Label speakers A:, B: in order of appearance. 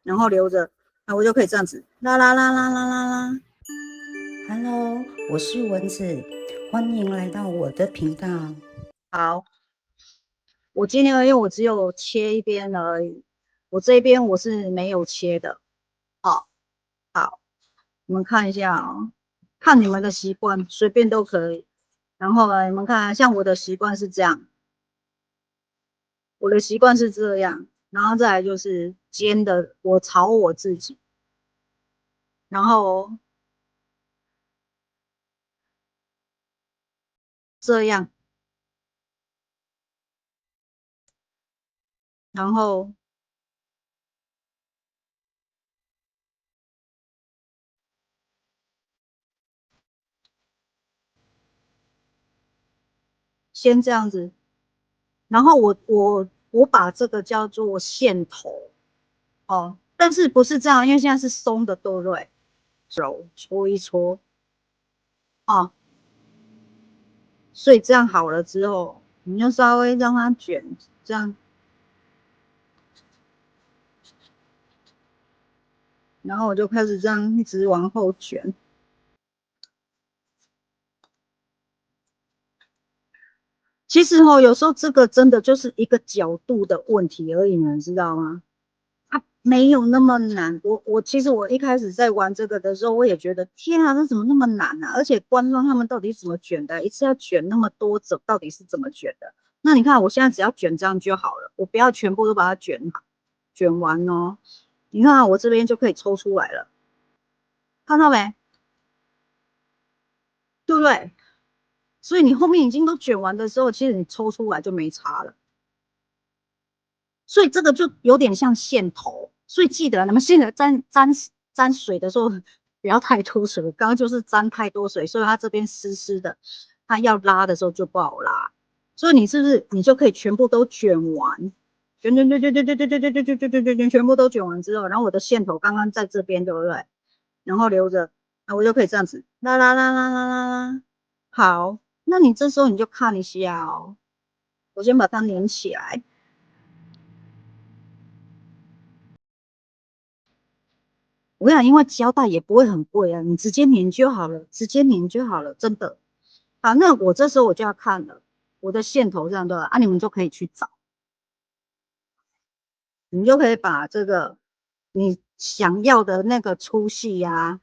A: 然后留着，那我就可以这样子啦啦啦啦啦啦啦。
B: Hello，我是蚊子，欢迎来到我的频道。
A: 好，我今天因为我只有切一边而已，我这边我是没有切的。好，好，你们看一下哦，看你们的习惯，随便都可以。然后呢，你们看，像我的习惯是这样，我的习惯是这样，然后再来就是煎的，我炒我自己，然后这样，然后先这样子，然后我把这个叫做线头哦，但是不是这样，因为现在是松的，对不对？揉搓一搓哦，所以这样好了之后，你就稍微让它卷，这样，然后我就开始这样一直往后卷。其实哦，有时候这个真的就是一个角度的问题而已，你知道吗？它没有那么难。其实我一开始在玩这个的时候，我也觉得天啊，这怎么那么难啊？而且观众他们到底怎么卷的？一次要卷那么多，到底是怎么卷的？那你看我现在只要卷这样就好了，我不要全部都把它卷完哦。你看啊我这边就可以抽出来了，看到没？对不对？所以你后面已经都卷完的时候，其实你抽出来就没差了。所以这个就有点像线头，所以记得你们现在沾水的时候不要太多水，刚刚就是沾太多水，所以它这边湿湿的，它要拉的时候就不好拉。所以你是不是你就可以全部都卷完，卷，全部都卷完之后，然后我的线头刚刚在这边，对不对？然后留着，那我就可以这样子啦啦啦啦啦啦啦。好，那你这时候你就看一下哦，我先把它粘起来。我跟你讲，因为胶带也不会很贵啊，你直接粘就好了，直接粘就好了，真的。好，那我这时候我就要看了，我的线头这样对吧？啊，你们就可以去找，你就可以把这个你想要的那个粗细呀、